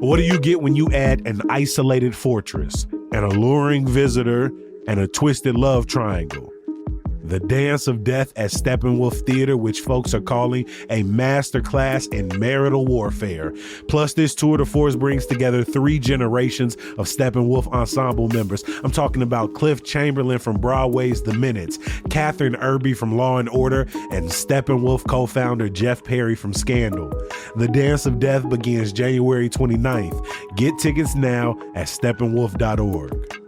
What do you get when you add an isolated fortress, an alluring visitor, and a twisted love triangle? The Dance of Death at Steppenwolf Theater, which folks are calling a masterclass in marital warfare. Plus, this tour de force brings together 3 generations of Steppenwolf ensemble members. I'm talking about Cliff Chamberlain from Broadway's The Minutes, Catherine Irby from Law and Order, and Steppenwolf co-founder Jeff Perry from Scandal. The Dance of Death begins January 29th. Get tickets now at steppenwolf.org.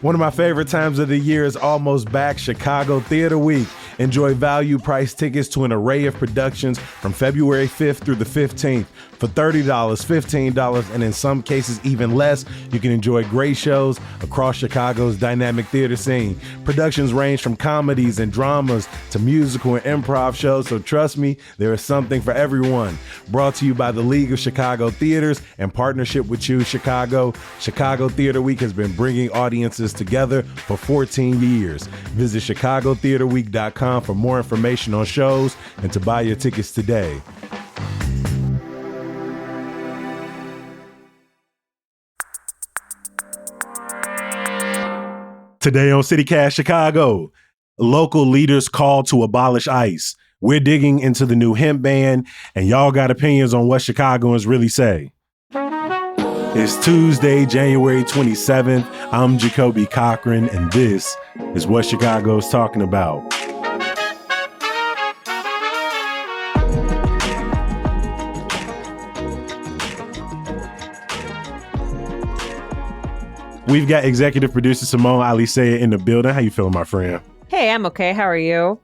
One of my favorite times of the year is almost back, Chicago Theater Week. Enjoy value-priced tickets to an array of productions from February 5th through the 15th. For $30, $15, and in some cases even less, you can enjoy great shows across Chicago's dynamic theater scene. Productions range from comedies and dramas to musical and improv shows, so trust me, there is something for everyone. Brought to you by the League of Chicago Theaters in partnership with Choose Chicago, Chicago Theater Week has been bringing audiences together for 14 years. Visit chicagotheaterweek.com for more information on shows and to buy your tickets today. Today on CityCast Chicago, local leaders call to abolish ICE. We're digging into the new hemp ban, and y'all got opinions on what Chicagoans really say. It's Tuesday, January 27th. I'm Jacoby Cochran, and this is what Chicago's talking about. We've got executive producer Simone Alisea in the building. How you feeling, my friend? Hey, I'm okay. How are you?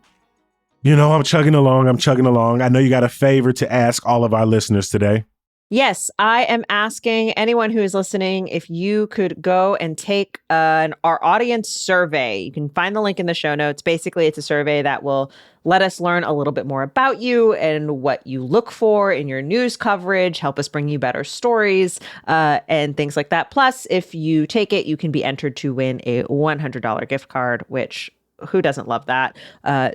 You know, I'm chugging along. I know you got a favor to ask all of our listeners today. Yes, I am asking anyone who is listening if you could go and take our audience survey. You can find the link in the show notes. Basically, it's a survey that will let us learn a little bit more about you and what you look for in your news coverage, help us bring you better stories and things like that. Plus, if you take it, you can be entered to win a $100 gift card, which who doesn't love that?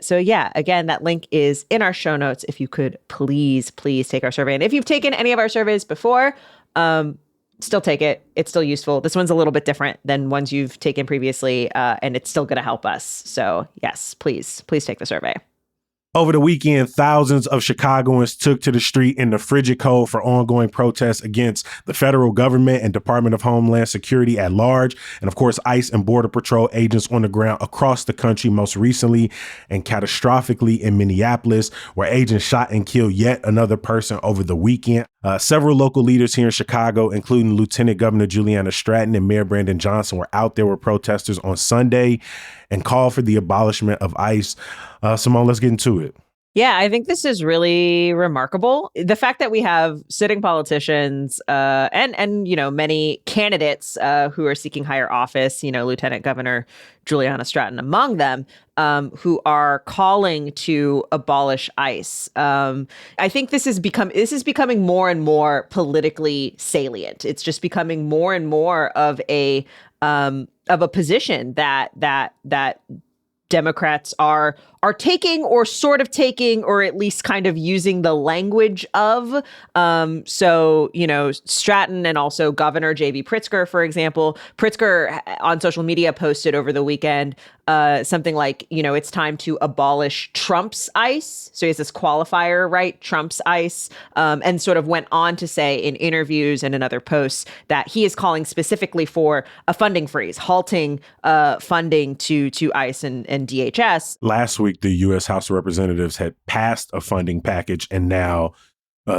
So yeah, again, that link is in our show notes. If you could please take our survey. And if you've taken any of our surveys before, still take it. It's still useful. This one's a little bit different than ones you've taken previously, and it's still going to help us. So yes, please take the survey. Over the weekend, thousands of Chicagoans took to the street in the frigid cold for ongoing protests against the federal government and Department of Homeland Security at large. And of course, ICE and Border Patrol agents on the ground across the country, most recently and catastrophically in Minneapolis, where agents shot and killed yet another person over the weekend. Several local leaders here in Chicago, including Lieutenant Governor Juliana Stratton and Mayor Brandon Johnson, were out there with protesters on Sunday and called for the abolishment of ICE. Simone, let's get into it. Yeah, I think this is really remarkable. The fact that we have sitting politicians and you know, many candidates who are seeking higher office, you know, Lieutenant Governor Juliana Stratton among them, who are calling to abolish ICE. I think this is becoming more and more politically salient. It's just becoming more and more of a position that Democrats are taking or sort of taking, or at least kind of using the language of. So, you know, Stratton and also Governor J.B. Pritzker, for example. Pritzker on social media posted over the weekend something like, you know, it's time to abolish Trump's ICE. So he has this qualifier, right? Trump's ICE, and sort of went on to say in interviews and in other posts that he is calling specifically for a funding freeze, halting funding to ICE and DHS. Last week, the U.S. House of Representatives had passed a funding package, and now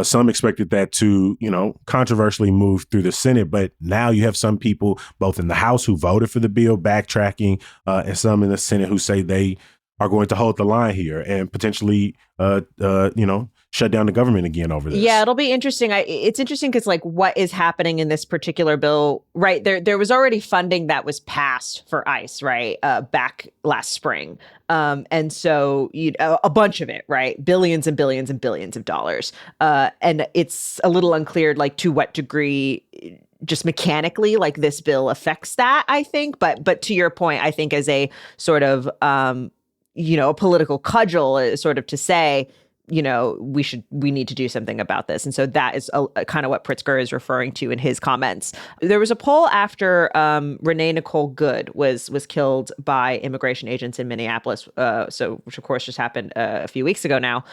some expected that to, you know, controversially move through the Senate. But now you have some people, both in the House who voted for the bill, backtracking, and some in the Senate who say they are going to hold the line here and potentially, you know, shut down the government again over this. Yeah, it'll be interesting. It's interesting because, like, what is happening in this particular bill, right? There was already funding that was passed for ICE, right, back last spring. And so, you know, a bunch of it, right? Billions and billions and billions of dollars. And it's a little unclear, like, to what degree just mechanically, like, this bill affects that, I think. But to your point, I think as a sort of, you know, a political cudgel, sort of to say, we need to do something about this. And so that is kind of what Pritzker is referring to in his comments. There was a poll after Renee Nicole Good was killed by immigration agents in Minneapolis, which of course just happened a few weeks ago now.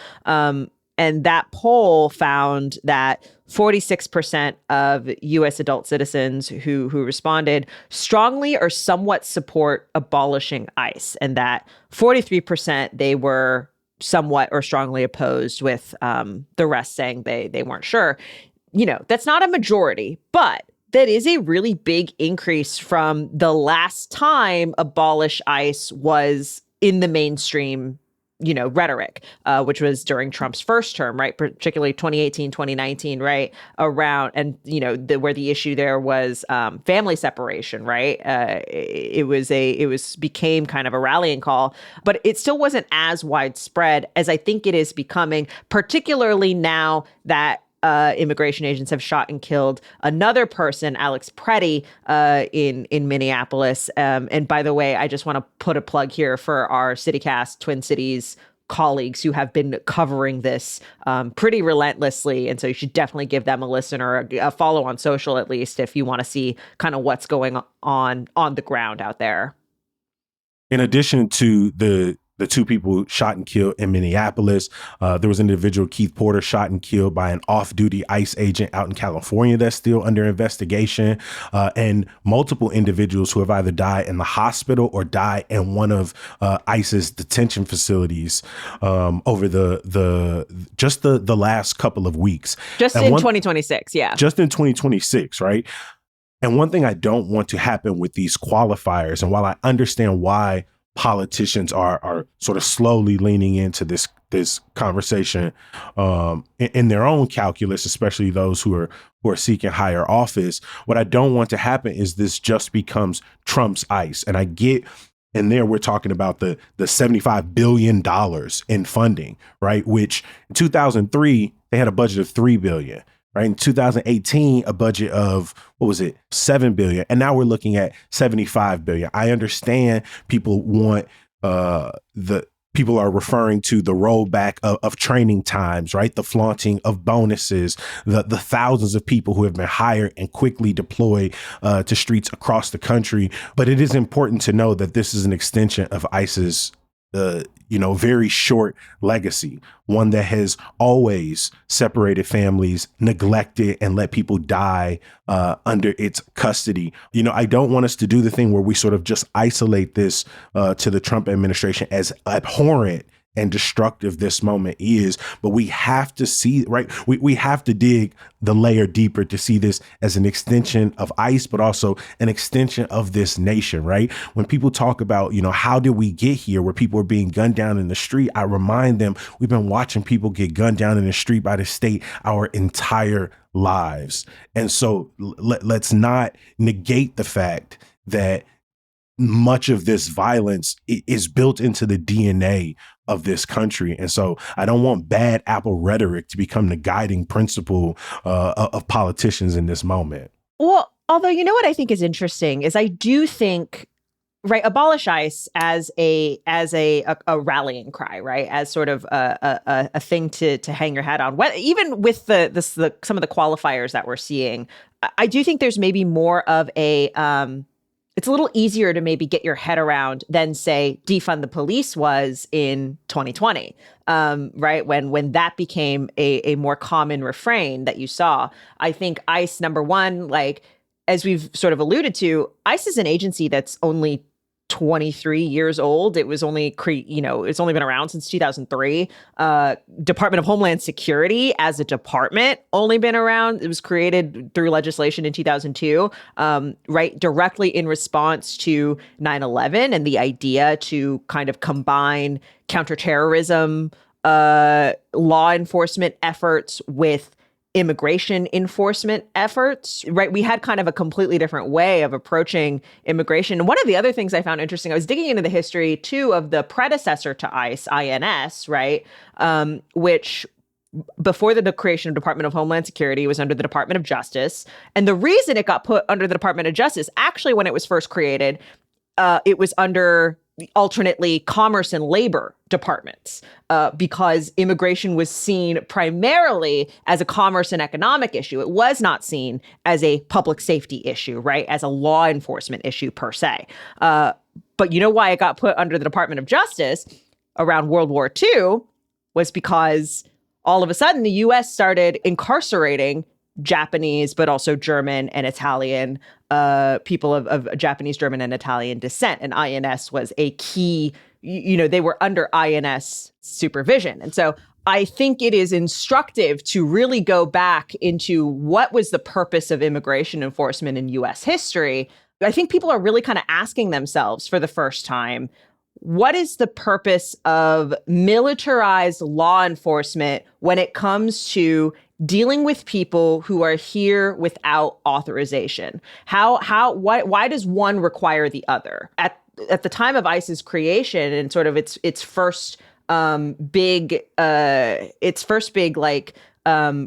And that poll found that 46% of U.S. adult citizens who responded strongly or somewhat support abolishing ICE, and that 43% they were somewhat or strongly opposed, with the rest saying they weren't sure. That's not a majority, but that is a really big increase from the last time Abolish ICE was in the mainstream rhetoric, which was during Trump's first term, right? Particularly 2018, 2019, right? Around, and, where the issue there was family separation, right? It became kind of a rallying call, but it still wasn't as widespread as I think it is becoming, particularly now that immigration agents have shot and killed another person, Alex Preddy, in Minneapolis. And by the way, I just want to put a plug here for our CityCast Twin Cities colleagues who have been covering this pretty relentlessly. And so you should definitely give them a listen or a follow on social, at least, if you want to see kind of what's going on the ground out there. In addition to the two people shot and killed in Minneapolis, there was an individual, Keith Porter, shot and killed by an off-duty ICE agent out in California that's still under investigation, and multiple individuals who have either died in the hospital or died in one of ICE's detention facilities over the last couple of weeks. Just in 2026, yeah. Just in 2026, right? And one thing I don't want to happen with these qualifiers, and while I understand why politicians are sort of slowly leaning into this conversation in their own calculus, especially those who are seeking higher office. What I don't want to happen is this just becomes Trump's ICE. And I get, and there we're talking about the $75 billion in funding, right? Which in 2003, they had a budget of $3 billion. Right. In 2018, a budget of, $7 billion. And now we're looking at $75 billion. I understand people want people are referring to the rollback of training times, right? The flaunting of bonuses, the thousands of people who have been hired and quickly deployed to streets across the country. But it is important to know that this is an extension of ICE's very short legacy, one that has always separated families, neglected, and let people die under its custody. I don't want us to do the thing where we sort of just isolate this to the Trump administration, as abhorrent and destructive this moment is, but we have to see, right? We have to dig the layer deeper to see this as an extension of ICE, but also an extension of this nation, right? When people talk about, how did we get here where people are being gunned down in the street, I remind them we've been watching people get gunned down in the street by the state our entire lives. And so let's not negate the fact that much of this violence is built into the DNA of this country. And so I don't want bad apple rhetoric to become the guiding principle of politicians in this moment. Well, although, what I think is interesting is I do think, right, abolish ICE as a rallying cry, right, as sort of a thing to hang your hat on. Even with some of the qualifiers that we're seeing, I do think there's maybe more of a it's a little easier to maybe get your head around than, say, defund the police was in 2020, right? When that became a more common refrain that you saw. I think ICE, number one, like, as we've sort of alluded to, ICE is an agency that's only 23 years old. It was only, it's only been around since 2003. Department of Homeland Security as a department only been around. It was created through legislation in 2002, right, directly in response to 9/11 and the idea to kind of combine counterterrorism law enforcement efforts with immigration enforcement efforts, right? We had kind of a completely different way of approaching immigration. And one of the other things I found interesting, I was digging into the history too of the predecessor to ICE, INS, right? Which before the creation of Department of Homeland Security was under the Department of Justice. And the reason it got put under the Department of Justice, actually, when it was first created, it was under alternately commerce and labor departments, because immigration was seen primarily as a commerce and economic issue. It was not seen as a public safety issue, right? As a law enforcement issue per se. But you know why it got put under the Department of Justice around World War II was because all of a sudden the U.S. started incarcerating Japanese, but also German and Italian people of Japanese, German, and Italian descent. And INS was a key, they were under INS supervision. And so I think it is instructive to really go back into what was the purpose of immigration enforcement in U.S. history. I think people are really kind of asking themselves for the first time, what is the purpose of militarized law enforcement when it comes to dealing with people who are here without authorization? Why does one require the other? At the time of ICE's creation and sort of its first big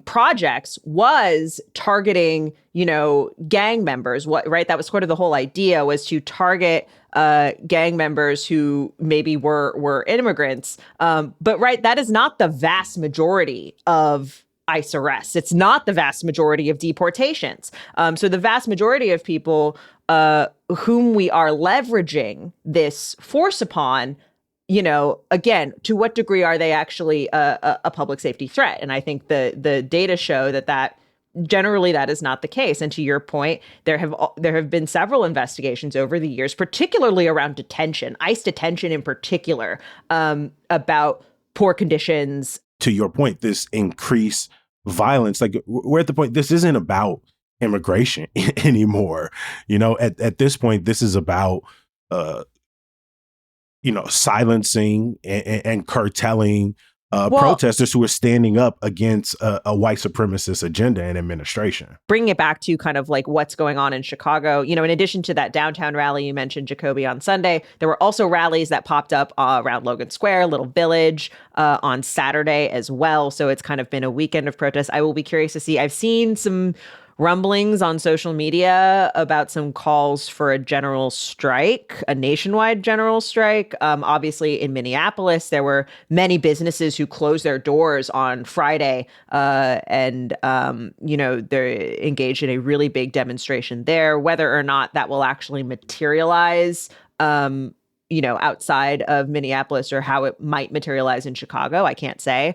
projects was targeting, gang members. Right? That was sort of the whole idea, was to target gang members who maybe were immigrants. But right, that is not the vast majority of ICE arrests. It's not the vast majority of deportations. So the vast majority of people whom we are leveraging this force upon, again, to what degree are they actually a public safety threat? And I think the data show that generally that is not the case. And to your point, there have been several investigations over the years, particularly around detention, ICE detention in particular, about poor conditions. To your point, this increased violence, like we're at the point, this isn't about immigration anymore. At this point, this is about silencing and curtailing protesters who are standing up against a white supremacist agenda and administration. Bringing it back to kind of like what's going on in Chicago, in addition to that downtown rally you mentioned, Jacoby, on Sunday, there were also rallies that popped up around Logan Square, Little Village, on Saturday as well. So it's kind of been a weekend of protests. I will be curious to see. I've seen some rumblings on social media about some calls for a general strike, a nationwide general strike. Obviously, in Minneapolis, there were many businesses who closed their doors on Friday, and they're engaged in a really big demonstration there. Whether or not that will actually materialize, outside of Minneapolis, or how it might materialize in Chicago, I can't say.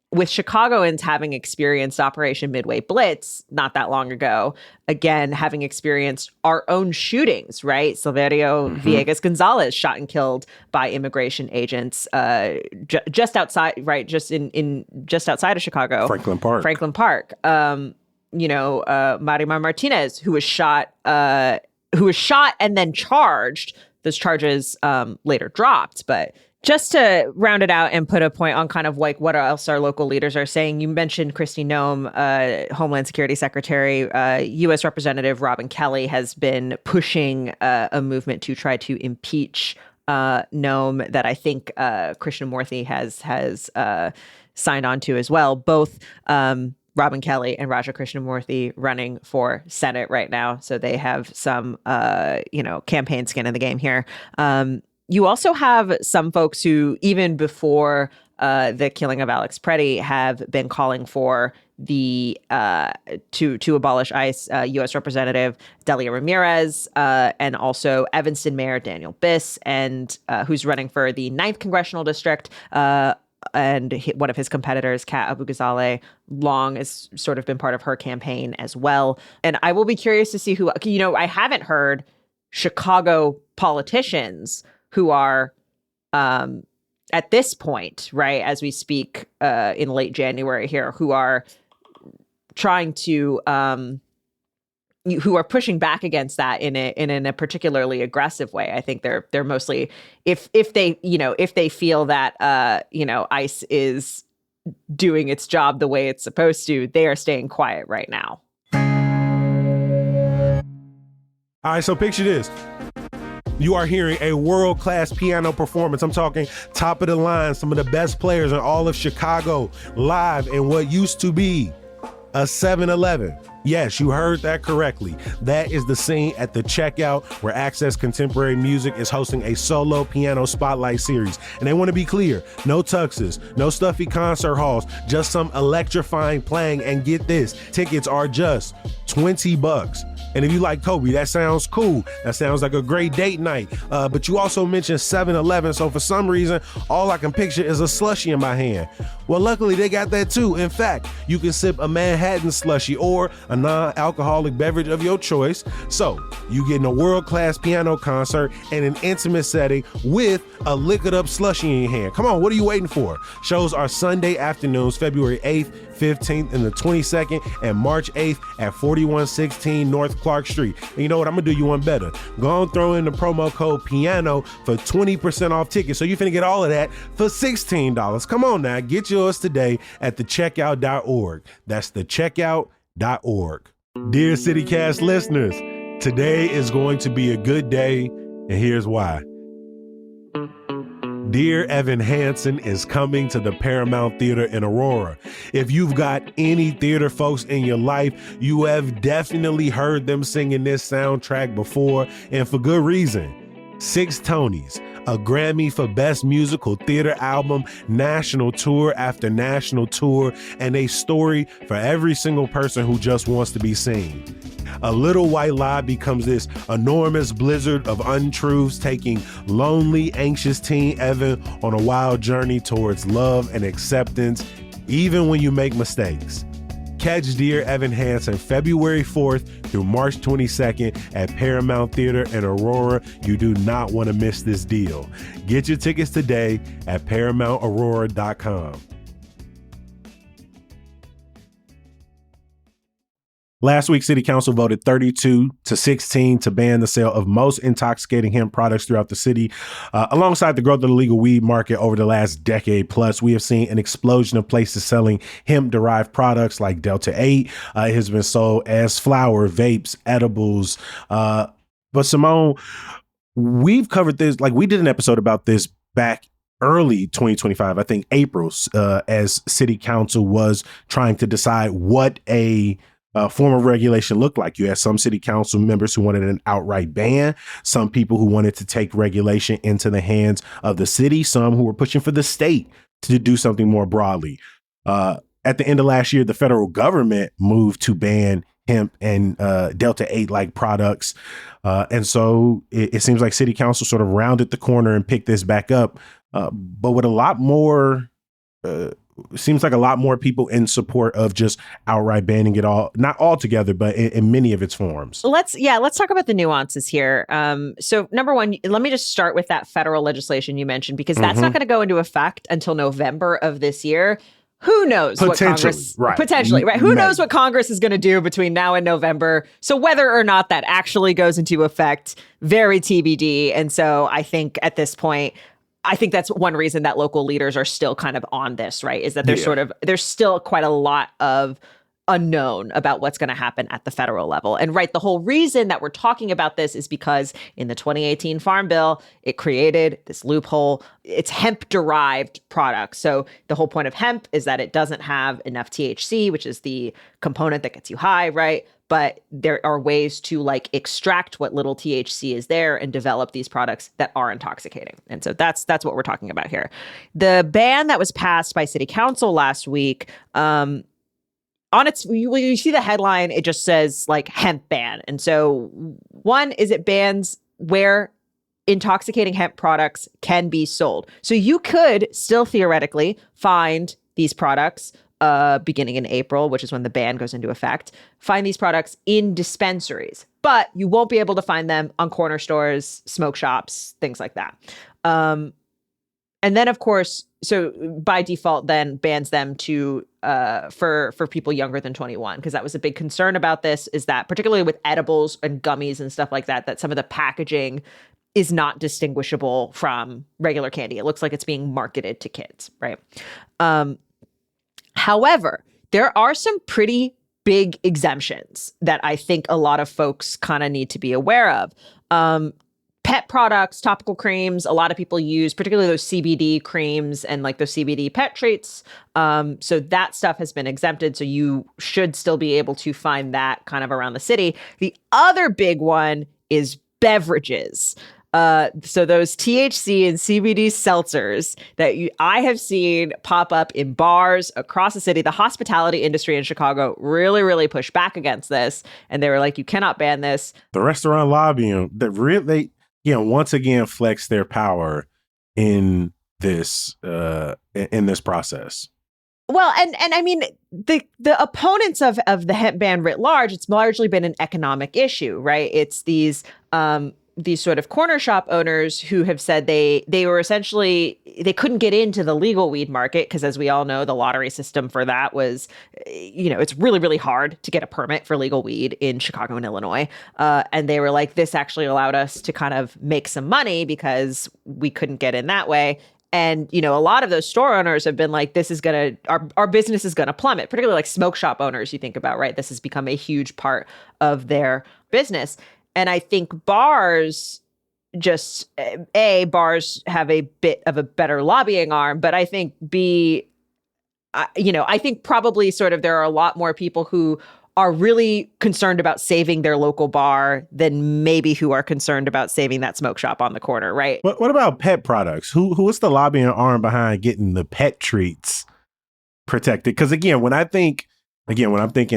With Chicagoans having experienced Operation Midway Blitz not that long ago, again, having experienced our own shootings, right? Silverio Villegas Gonzalez shot and killed by immigration agents just outside, right? Just outside of Chicago. Franklin Park. Marimar Martinez, who was shot and then charged. Those charges later dropped, but just to round it out and put a point on kind of like what else our local leaders are saying, you mentioned Kristi Noem, Homeland Security Secretary. U.S. Representative Robin Kelly has been pushing a movement to try to impeach Noem that I think Krishnamurthy has signed on to as well. Both Robin Kelly and Raja Krishnamurthy running for Senate right now. So they have some, campaign skin in the game here. You also have some folks who, even before the killing of Alex Preddy, have been calling for the to abolish ICE. U.S. Representative Delia Ramirez, and also Evanston Mayor Daniel Biss, and who's running for the 9th Congressional District. And one of his competitors, Kat Abu-Ghazaleh, long has sort of been part of her campaign as well. And I will be curious to see who, I haven't heard Chicago politicians who are at this point, right, as we speak in late January here, who are trying to who are pushing back against that in a particularly aggressive way. I think they're mostly, if they feel that ICE is doing its job the way it's supposed to, they are staying quiet right now. All right, so picture this. You are hearing a world-class piano performance. I'm talking top of the line, some of the best players in all of Chicago, live in what used to be A 7-Eleven. Yes, you heard that correctly. That is the scene at the checkout where Access Contemporary Music is hosting a solo piano spotlight series. And they want to be clear, no tuxes, no stuffy concert halls, just some electrifying playing. And get this, tickets are just $20. And if you like Kobe, that sounds cool. That sounds like a great date night. But you also mentioned 7-Eleven, so for some reason, all I can picture is a slushie in my hand. Well, luckily they got that too. In fact, you can sip a Manhattan slushie or a non-alcoholic beverage of your choice. So you get in a world-class piano concert in an intimate setting with a liquored up slushie in your hand. Come on, what are you waiting for? Shows are Sunday afternoons, February 8th, 15th, and the 22nd, and March 8th at 4116 North Clark Street. And you know what? I'm gonna do you one better. Go and throw in the promo code PIANO for 20% off tickets. So you're finna get all of that for $16. Come on now, get yours today at thecheckout.org. That's thecheckout.org. Dear CityCast listeners, today is going to be a good day, and here's why. Dear Evan Hansen is coming to the Paramount Theater in Aurora. If you've got any theater folks in your life, you have definitely heard them singing this soundtrack before, and for good reason. 6 Tonys, a Grammy for Best Musical Theater Album, national tour after national tour, and a story for every single person who just wants to be seen. A Little White Lie becomes this enormous blizzard of untruths, taking lonely, anxious teen Evan on a wild journey towards love and acceptance, even when you make mistakes. Catch Dear Evan Hansen February 4th through March 22nd at Paramount Theater in Aurora. You do not want to miss this deal. Get your tickets today at ParamountAurora.com. Last week, City Council voted 32-16 to ban the sale of most intoxicating hemp products throughout the city. Alongside the growth of the legal weed market over the last decade plus, we have seen an explosion of places selling hemp-derived products like Delta 8. It has been sold as flour, vapes, edibles. But Simone, we've covered this, like we did an episode about this back early 2025, I think April, as City Council was trying to decide what a form of regulation looked like. You had some city council members who wanted an outright ban, some people who wanted to take regulation into the hands of the city, some who were pushing for the state to do something more broadly. At the end of last year, the federal government moved to ban hemp and Delta 8-like products. And so it seems like city council sort of rounded the corner and picked this back up, but with a lot more seems like a lot more people in support of just outright banning it all, not altogether, but in many of its forms. Let's talk about the nuances here. So number one, let me just start with that federal legislation you mentioned, because that's not going to go into effect until November of this year. Who knows what Congress, potentially, right? Who knows what Congress is going to do between now and November? So whether or not that actually goes into effect, very TBD. And so I think at this point, I think that's one reason that local leaders are still kind of on this, right? Is that there's still quite a lot of unknown about what's going to happen at the federal level. And right, the whole reason that we're talking about this is because in the 2018 Farm Bill, it created this loophole. It's hemp-derived products. So the whole point of hemp is that it doesn't have enough THC, which is the component that gets you high, right? But there are ways to like extract what little THC is there and develop these products that are intoxicating. And so that's what we're talking about here. The ban that was passed by City Council last week, on its, you see the headline, it just says like hemp ban. And so one is it bans where intoxicating hemp products can be sold. So you could still theoretically find these products beginning in April, which is when the ban goes into effect, find these products in dispensaries, but you won't be able to find them on corner stores, smoke shops, things like that. And then, of course, so by default, then bans them to for people younger than 21, because that was a big concern about this, is that particularly with edibles and gummies and stuff like that, that some of the packaging is not distinguishable from regular candy. It looks like it's being marketed to kids, right? However, there are some pretty big exemptions that I think a lot of folks kind of need to be aware of. pet products, topical creams, a lot of people use, particularly those CBD creams and like those CBD pet treats. So that stuff has been exempted. So you should still be able to find that kind of around the city. The other big one is beverages. So those THC and CBD seltzers that I have seen pop up in bars across the city. The hospitality industry in Chicago really, really pushed back against this. And they were like, you cannot ban this. The restaurant lobbying that really, once again flex their power in this process. Well, and I mean, the opponents of the hemp ban writ large, it's largely been an economic issue, right? It's these sort of corner shop owners who have said they were essentially, they couldn't get into the legal weed market because, as we all know, the lottery system for that was, it's really, really hard to get a permit for legal weed in Chicago and Illinois. And they were like, this actually allowed us to kind of make some money because we couldn't get in that way. And, a lot of those store owners have been like, this is going to, our business is going to plummet, particularly like smoke shop owners you think about, right? This has become a huge part of their business. And I think bars bars have a bit of a better lobbying arm, but I think I think probably sort of there are a lot more people who are really concerned about saving their local bar than maybe who are concerned about saving that smoke shop on the corner, right? What about pet products? Who is the lobbying arm behind getting the pet treats protected? Because again, when I'm thinking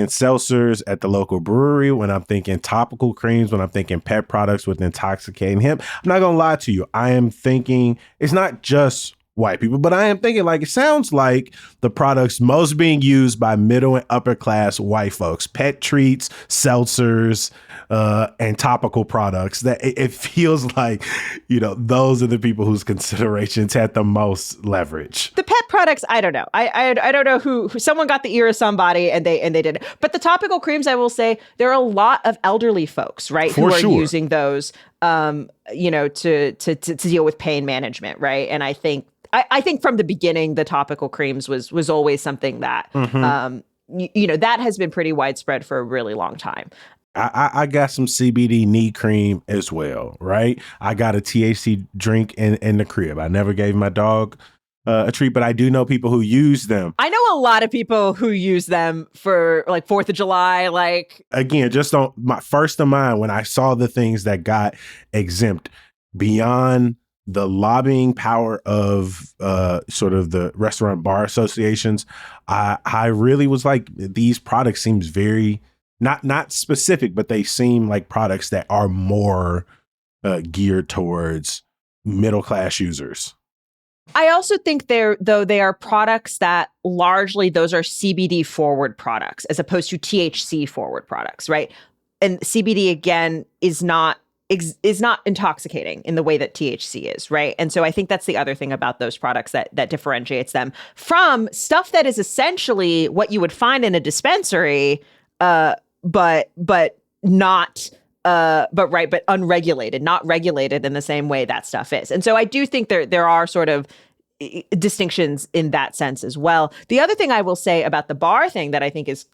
seltzers at the local brewery, when I'm thinking topical creams, when I'm thinking pet products with intoxicating hemp, I'm not going to lie to you. I am thinking it's not just white people, but I am thinking like it sounds like the products most being used by middle and upper class white folks, pet treats, seltzers, and topical products. That it feels like, those are the people whose considerations had the most leverage. The pet products, I don't know. I don't know who someone got the ear of somebody and they did it. But the topical creams, I will say, there are a lot of elderly folks, right, who are using those, to deal with pain management, right? And I think from the beginning, the topical creams was always something that, that has been pretty widespread for a really long time. I got some CBD knee cream as well, right? I got a THC drink in the crib. I never gave my dog a treat, but I do know people who use them. I know a lot of people who use them for like 4th of July. Like, again, just on my first of mine, when I saw the things that got exempt beyond the lobbying power of sort of the restaurant bar associations, I really was like, these products seems very not specific, but they seem like products that are more geared towards middle class users. I also think they are products that largely those are CBD forward products as opposed to THC forward products, right? And CBD again is not intoxicating in the way that THC is, right? And so I think that's the other thing about those products that differentiates them from stuff that is essentially what you would find in a dispensary, but unregulated, not regulated in the same way that stuff is. And so I do think there are sort of distinctions in that sense as well. The other thing I will say about the bar thing that I think is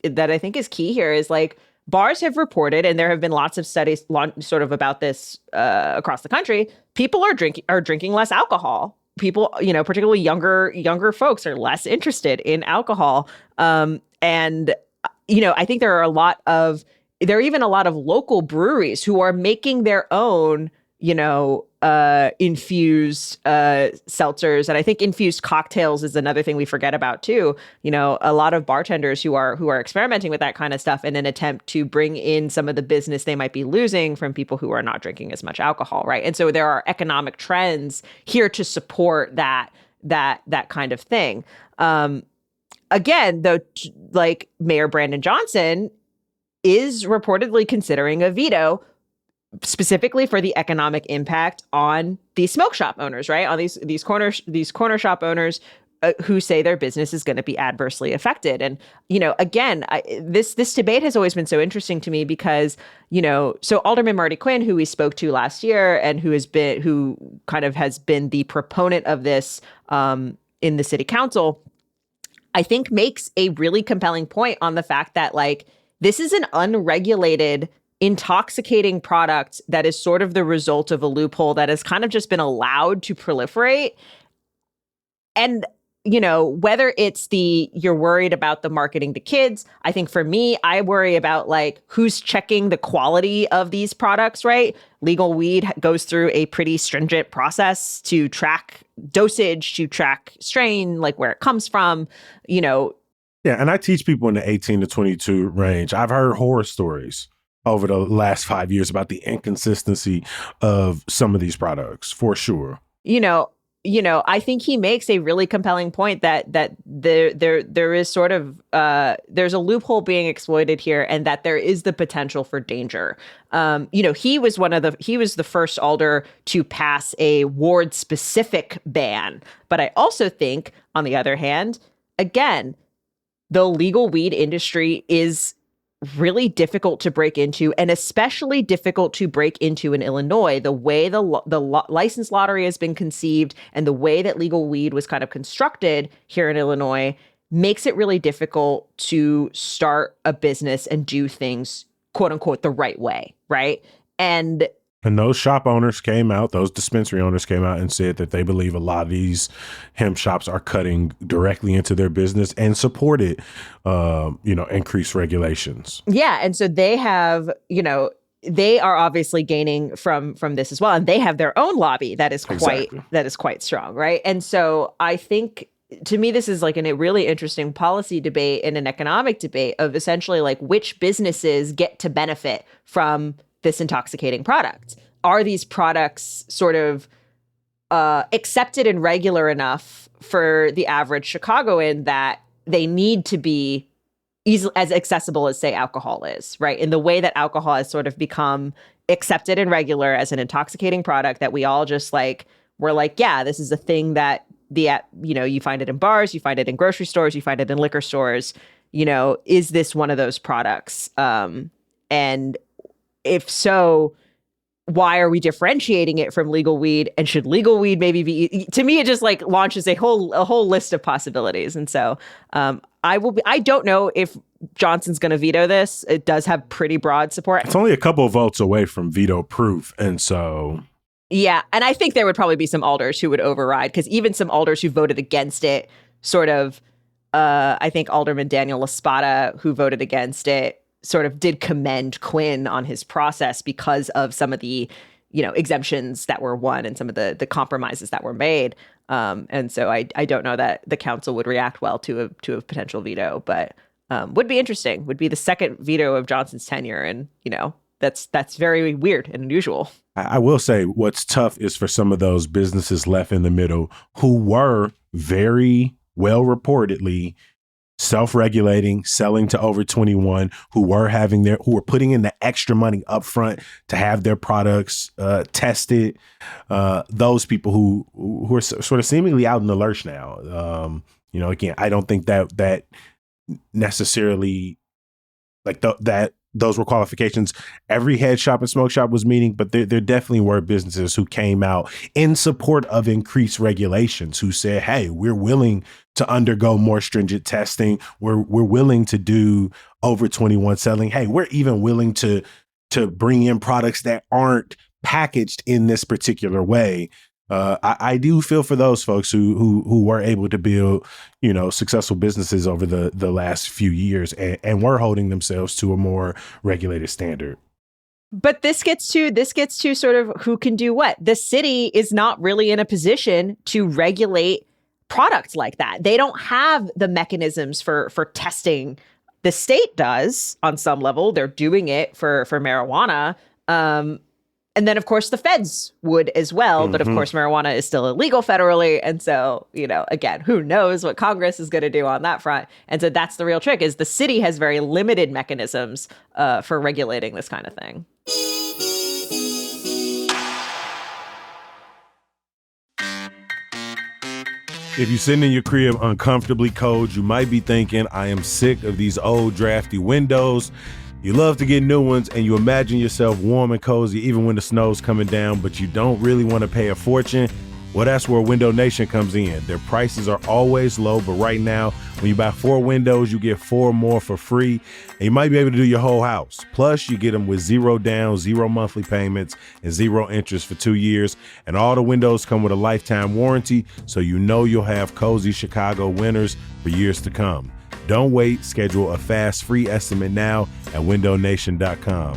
key here is like, bars have reported, and there have been lots of studies sort of about this across the country. People are drinking less alcohol. People, particularly younger folks, are less interested in alcohol. I think there are even a lot of local breweries who are making their own, infused seltzers. And I think infused cocktails is another thing we forget about too. A lot of bartenders who are experimenting with that kind of stuff in an attempt to bring in some of the business they might be losing from people who are not drinking as much alcohol, right? And so there are economic trends here to support that kind of thing. Again, though, like Mayor Brandon Johnson is reportedly considering a veto specifically for the economic impact on these smoke shop owners, right? On these corner shop owners who say their business is going to be adversely affected. And, again, this debate has always been so interesting to me because, so Alderman Marty Quinn, who we spoke to last year and who kind of has been the proponent of this in the city council, I think makes a really compelling point on the fact that like this is an unregulated intoxicating product that is sort of the result of a loophole that has kind of just been allowed to proliferate. And, whether it's you're worried about the marketing to kids. I think for me, I worry about like who's checking the quality of these products, right? Legal weed goes through a pretty stringent process to track dosage, to track strain, like where it comes from, Yeah, and I teach people in the 18 to 22 range. I've heard horror stories over the last 5 years about the inconsistency of some of these products, for sure. I think he makes a really compelling point that there is sort of there's a loophole being exploited here, and that there is the potential for danger. He was the first alder to pass a ward specific ban, but I also think, on the other hand, again, the legal weed industry is really difficult to break into, and especially difficult to break into in Illinois. The way the license lottery has been conceived and the way that legal weed was kind of constructed here in Illinois makes it really difficult to start a business and do things, quote unquote, the right way, right? And those shop owners came out, those dispensary owners came out and said that they believe a lot of these hemp shops are cutting directly into their business and supported, increased regulations. Yeah. And so they have, they are obviously gaining from this as well. And they have their own lobby that is quite strong. Right. And so I think, to me, this is like a really interesting policy debate and an economic debate of essentially like which businesses get to benefit from this intoxicating product. Are these products sort of accepted and regular enough for the average Chicagoan that they need to be as accessible as, say, alcohol is, right? In the way that alcohol has sort of become accepted and regular as an intoxicating product that we all just we're like, yeah, this is a thing that you find it in bars, you find it in grocery stores, you find it in liquor stores. Is this one of those products? And if so, why are we differentiating it from legal weed? And should legal weed maybe be? To me, it just launches a whole list of possibilities. And so I don't know if Johnson's going to veto this. It does have pretty broad support. It's only a couple of votes away from veto proof, and so. Yeah, and I think there would probably be some alders who would override, because even some alders who voted against it, sort of, I think Alderman Daniel LaSpada, who voted against it, sort of did commend Quinn on his process because of some of the, exemptions that were won and some of the compromises that were made. And so I don't know that the council would react well to a potential veto, but would be interesting. Would be the second veto of Johnson's tenure, and that's very weird and unusual. I will say what's tough is for some of those businesses left in the middle who were very well reportedly self-regulating, selling to over 21, who were putting in the extra money up front to have their products tested. Those people who are sort of seemingly out in the lurch now. Again, I don't think that necessarily that those were qualifications every head shop and smoke shop was meeting, but there definitely were businesses who came out in support of increased regulations, who said, hey, we're willing to undergo more stringent testing. We're willing to do over 21 selling. Hey, we're even willing to bring in products that aren't packaged in this particular way. I do feel for those folks who were able to build, successful businesses over the last few years and were holding themselves to a more regulated standard. But this gets to sort of who can do what. The city is not really in a position to regulate products like that. They don't have the mechanisms for testing. The state does on some level. They're doing it for marijuana. And then, of course, the feds would as well. Mm-hmm. But of course, marijuana is still illegal federally. And so, again, who knows what Congress is going to do on that front. And so that's the real trick, is the city has very limited mechanisms for regulating this kind of thing. If you're sitting in your crib uncomfortably cold, you might be thinking, I am sick of these old drafty windows. You love to get new ones, and you imagine yourself warm and cozy even when the snow's coming down, but you don't really want to pay a fortune. Well, that's where Window Nation comes in. Their prices are always low, but right now, when you buy 4 windows, you get 4 more for free, and you might be able to do your whole house. Plus, you get them with 0 down, 0 monthly payments, and 0 interest for 2 years. And all the windows come with a lifetime warranty, so you know you'll have cozy Chicago winters for years to come. Don't wait. Schedule a fast free estimate now at windownation.com.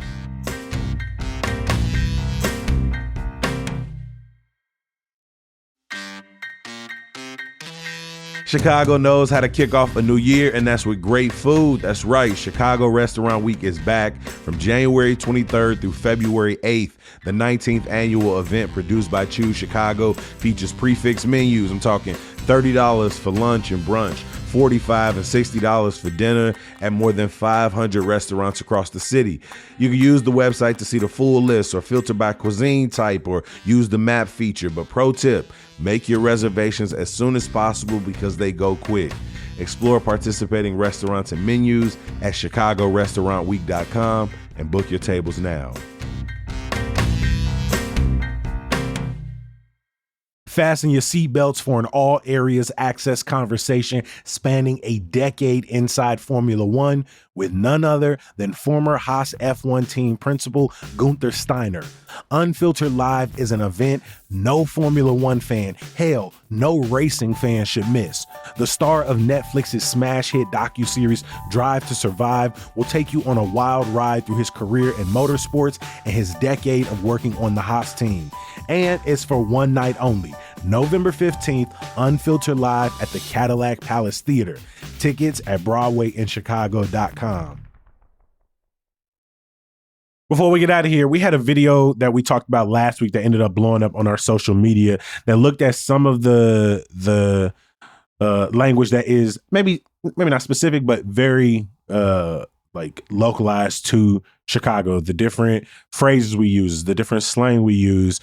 Chicago knows how to kick off a new year, and that's with great food. That's right. Chicago Restaurant Week is back from January 23rd through February 8th. The 19th annual event produced by Choose Chicago features prefix menus. I'm talking $30 for lunch and brunch, $45 and $60 for dinner at more than 500 restaurants across the city. You can use the website to see the full list or filter by cuisine type or use the map feature. But pro tip, make your reservations as soon as possible because they go quick. Explore participating restaurants and menus at chicagorestaurantweek.com and book your tables now. Fasten your seatbelts for an all areas access conversation spanning a decade inside Formula One with none other than former Haas F1 team principal Gunther Steiner. Unfiltered Live is an event no Formula One fan, hell, no racing fan should miss. The star of Netflix's smash hit docuseries Drive to Survive will take you on a wild ride through his career in motorsports and his decade of working on the Haas team. And it's for one night only. November 15th, Unfiltered Live at the Cadillac Palace Theater. Tickets at BroadwayInChicago.com. Before we get out of here, we had a video that we talked about last week that ended up blowing up on our social media that looked at some of the language that is maybe not specific, but very like localized to Chicago, the different phrases we use, the different slang we use,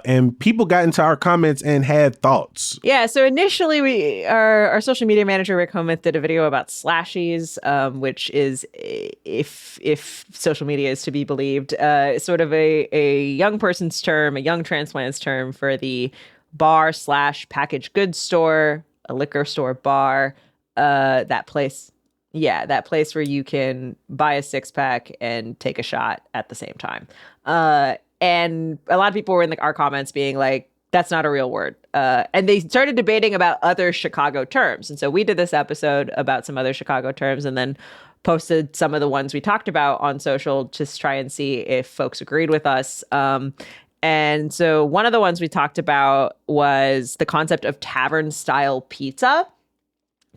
and people got into our comments and had thoughts. Yeah, so initially our social media manager Rick Hometh did a video about slashies, which is, if social media is to be believed, sort of a young person's term, a young transplant's term for the bar/packaged goods store, a liquor store bar, that place. Yeah, that place where you can buy a 6-pack and take a shot at the same time. And a lot of people were in our comments being like, that's not a real word. And they started debating about other Chicago terms. And so we did this episode about some other Chicago terms and then posted some of the ones we talked about on social to try and see if folks agreed with us. And so one of the ones we talked about was the concept of tavern-style pizza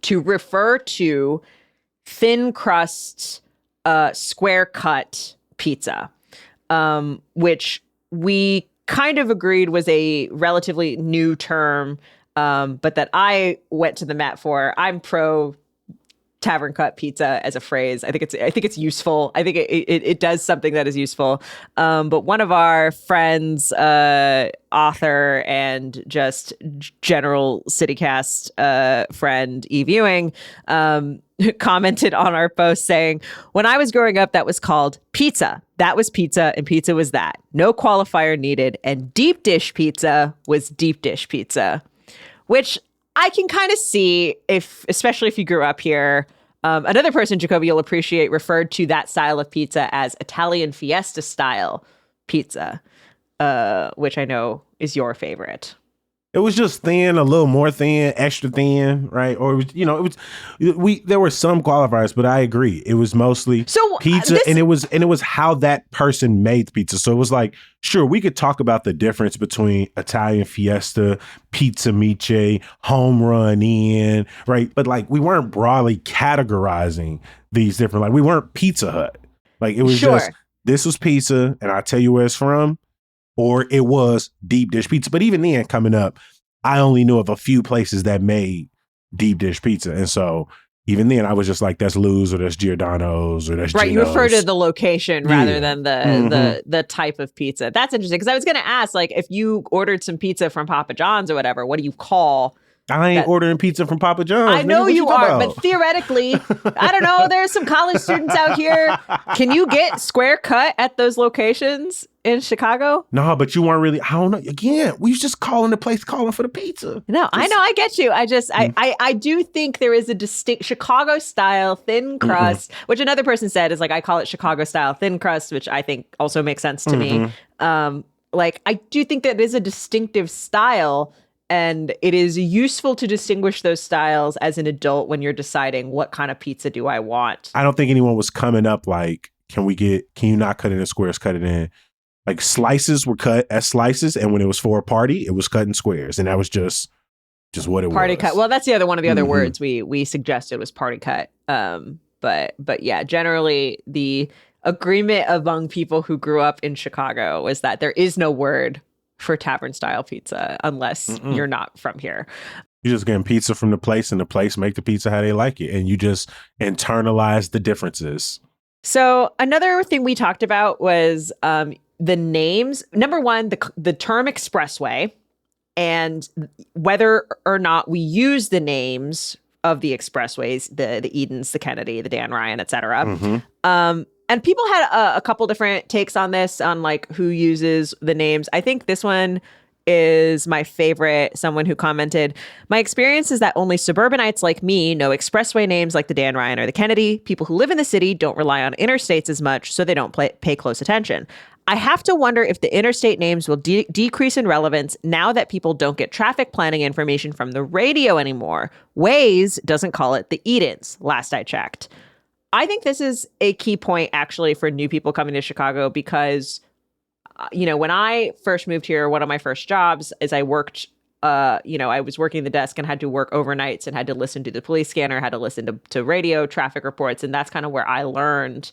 to refer to thin crust, square cut pizza, which we kind of agreed was a relatively new term, but that I went to the mat for. I'm pro tavern cut pizza as a phrase. I think it's useful. I think it does something that is useful. But one of our friends, author and just general CityCast friend, Eve Ewing, commented on our post saying, when I was growing up, that was called pizza. That was pizza and pizza was that. No qualifier needed. And deep dish pizza was deep dish pizza, which I can kind of see especially if you grew up here. Another person, Jacoby, you'll appreciate, referred to that style of pizza as Italian Fiesta style pizza, which I know is your favorite. It was just thin, a little more thin, extra thin, right? Or there were some qualifiers, but I agree. It was mostly pizza, and it was how that person made the pizza. So it was like, sure, we could talk about the difference between Italian Fiesta, Pizza Miche, Home Run In, right? But like, we weren't broadly categorizing these different, like we weren't Pizza Hut. Like it was just, this was pizza, and I'll tell you where it's from. Or it was deep dish pizza. But even then, coming up, I only knew of a few places that made deep dish pizza. And so even then, I was just like, that's Lou's or that's Giordano's or that's right. Gino's. You refer to the location rather than the type of pizza. That's interesting because I was going to ask, like, if you ordered some pizza from Papa John's or whatever, what do you call? I ain't ordering pizza from Papa John's. I know you are, but theoretically, I don't know. There's some college students out here. Can you get square cut at those locations? in Chicago? No, but you weren't really. I don't know. Again, we was just calling the place, calling for the pizza. No, I know, I get you. I do think there is a distinct Chicago style thin crust, which another person said is like, I call it Chicago style thin crust, which I think also makes sense to me. Like, I do think that it is a distinctive style, and it is useful to distinguish those styles as an adult when you're deciding what kind of pizza do I want. I don't think anyone was coming up like, can you not cut it in squares, cut it in. Like, slices were cut as slices, and when it was for a party, it was cut in squares, and that was just what it was. Party cut. Well, that's the other one of the other words we suggested was party cut. But yeah, generally the agreement among people who grew up in Chicago was that there is no word for tavern style pizza unless you're not from here. You're just getting pizza from the place, and the place make the pizza how they like it, and you just internalize the differences. So another thing we talked about was the names. Number one, the term expressway, and whether or not we use the names of the expressways, the Edens, the Kennedy, the Dan Ryan, et cetera. And people had a couple different takes on this, on like who uses the names. I think this one is my favorite. Someone who commented, my experience is that only suburbanites like me know expressway names like the Dan Ryan or the Kennedy. People who live in the city don't rely on interstates as much, so they don't pay close attention. I have to wonder if the interstate names will decrease in relevance now that people don't get traffic planning information from the radio anymore. Waze doesn't call it the Edens, last I checked. I think this is a key point, actually, for new people coming to Chicago, because when I first moved here, one of my first jobs is I worked, I was working the desk and had to work overnights and had to listen to the police scanner, had to listen to radio traffic reports. And that's kind of where I learned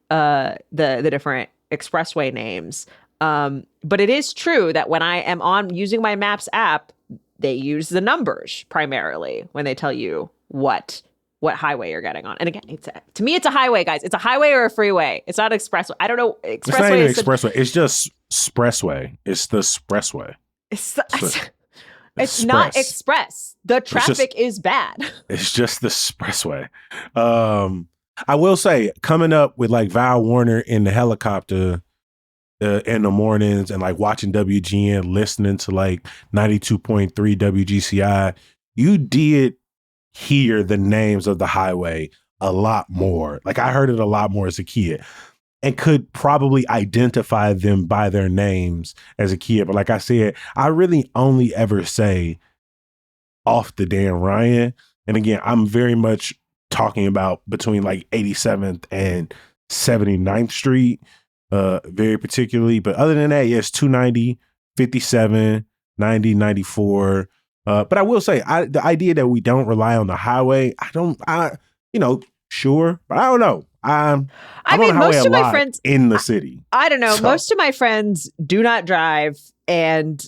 the different expressway names. But it is true that when I am on using my Maps app, they use the numbers primarily when they tell you what highway you're getting on. And again, to me, it's a highway, guys. It's a highway or a freeway. It's not expressway. I don't know. Expressway. It's not even expressway. It's just expressway. It's the expressway. It's not express. The traffic is bad. It's just the expressway. I will say, coming up with like Val Warner in the helicopter in the mornings and like watching WGN, listening to like 92.3 WGCI, you did hear the names of the highway a lot more. Like, I heard it a lot more as a kid and could probably identify them by their names as a kid. But like I said, I really only ever say off the Dan Ryan. And again, I'm very much talking about between like 87th and 79th Street, very particularly. But other than that, yes, 290, 57, 90, 94. But I will say, the idea that we don't rely on the highway, sure, but I don't know. I'm on the highway most of my friends in the city. I don't know. So, most of my friends do not drive and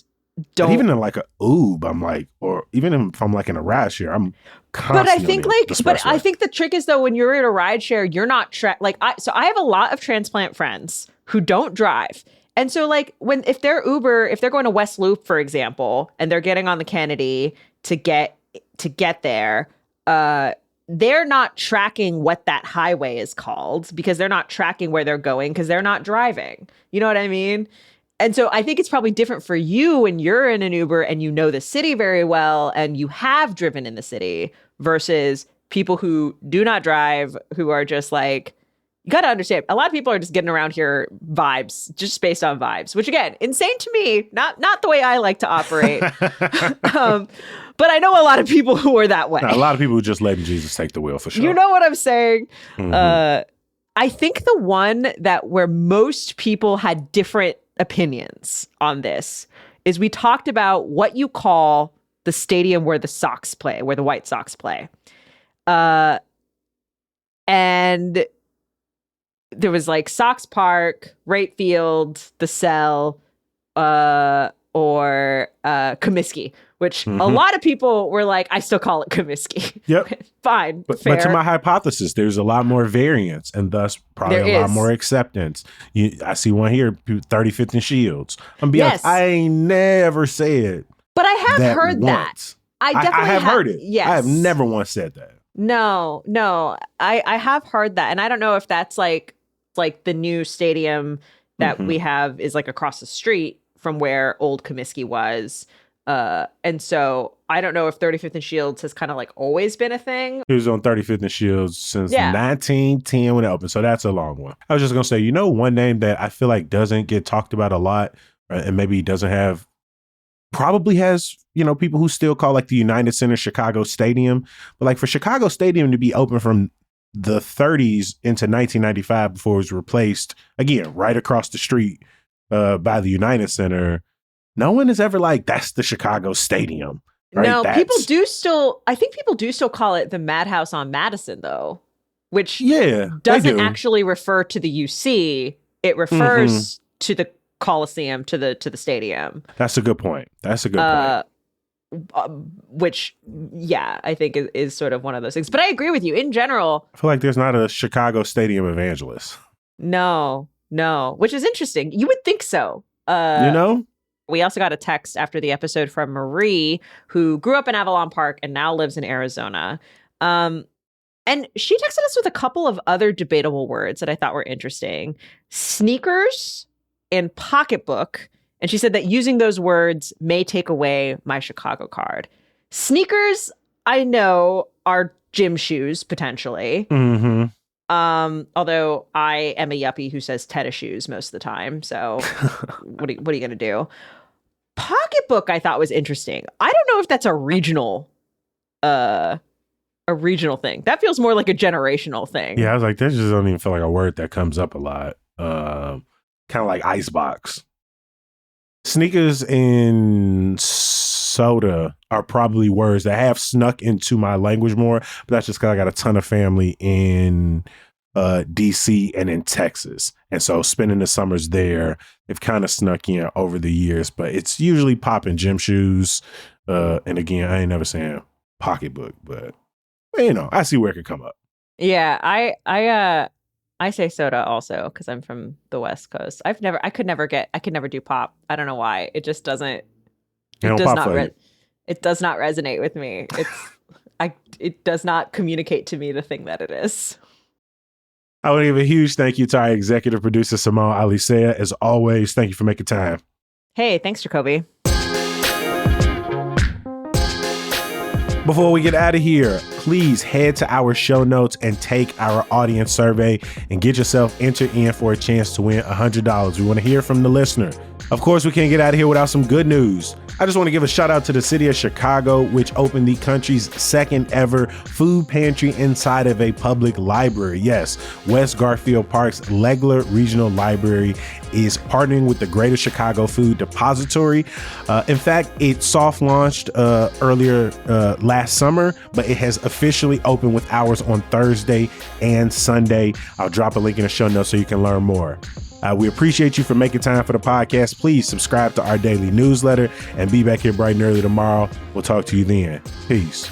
don't. Even in like a Uber, I'm like, or even if I'm like in a ride share, I'm constantly. But I think the trick is, though, when you're in a ride share, you're not so I have a lot of transplant friends who don't drive. And so like if they're going to West Loop, for example, and they're getting on the Kennedy to get there, they're not tracking what that highway is called because they're not tracking where they're going because they're not driving. You know what I mean? And so I think it's probably different for you when you're in an Uber and you know the city very well and you have driven in the city versus people who do not drive, who are just like, you got to understand, a lot of people are just getting around here vibes, just based on vibes, which again, insane to me, not the way I like to operate. But I know a lot of people who are that way. A lot of people who just letting Jesus take the wheel, for sure. You know what I'm saying? I think the one where most people had different opinions on this is we talked about what you call the stadium where the Sox play, where the White Sox play. And there was like Sox Park, Wright Field, the Cell, or Comiskey, which a lot of people were like, I still call it Comiskey. Yep. Fine. But to my hypothesis, there's a lot more variance and thus probably a lot more acceptance. I see one here, 35th and Shields. I'm being honest, I ain't never said. But I have heard that. I definitely have heard it. Yes. I have never once said that. No. I have heard that. And I don't know if that's like the new stadium that we have is like across the street from where old Comiskey was. And so I don't know if 35th and Shields has kind of like always been a thing. It was on 35th and Shields since 1910 when it opened. So that's a long one. I was just going to say, one name that I feel like doesn't get talked about a lot, and maybe doesn't have, probably has, people who still call like the United Center Chicago Stadium. But like for Chicago Stadium to be open from the 30s into 1995 before it was replaced, again, right across the street by the United Center, no one is ever like, that's the Chicago Stadium. Right? No, I think people do still call it the Madhouse on Madison, though, which doesn't actually refer to the UC. It refers to the Coliseum, to the stadium. That's a good point. Which, I think is sort of one of those things. But I agree with you. In general, I feel like there's not a Chicago Stadium evangelist. No, which is interesting. You would think so. We also got a text after the episode from Marie, who grew up in Avalon Park and now lives in Arizona. And she texted us with a couple of other debatable words that I thought were interesting. Sneakers and pocketbook. And she said that using those words may take away my Chicago card. Sneakers, I know, are gym shoes, potentially. Although I am a yuppie who says tennis shoes most of the time. So what are you going to do? Pocketbook, I thought was interesting. I don't know if that's a regional thing. That feels more like a generational thing. Yeah, I was like, that just don't even feel like a word that comes up a lot. Kind of like icebox. Sneakers and soda are probably words that have snuck into my language more, but that's just because I got a ton of family in DC and in Texas. And so spending the summers there, they've kind of snuck in over the years, but it's usually popping gym shoes. And again, I ain't never saying pocketbook, but I see where it could come up. Yeah, I say soda also because I'm from the West Coast. I could never do pop. I don't know why. It just doesn't. It does not resonate with me. It does not communicate to me the thing that it is. I want to give a huge thank you to our executive producer, Simone Alicea. As always, thank you for making time. Hey, thanks, Jacoby. Before we get out of here, please head to our show notes and take our audience survey and get yourself entered in for a chance to win $100. We want to hear from the listener. Of course, we can't get out of here without some good news. I just want to give a shout out to the city of Chicago, which opened the country's second ever food pantry inside of a public library. Yes, West Garfield Park's Legler Regional Library is partnering with the Greater Chicago Food Depository. In fact, it soft launched earlier last summer, but it has officially opened with hours on Thursday and Sunday. I'll drop a link in the show notes so you can learn more. We appreciate you for making time for the podcast. Please subscribe to our daily newsletter and be back here bright and early tomorrow. We'll talk to you then. Peace.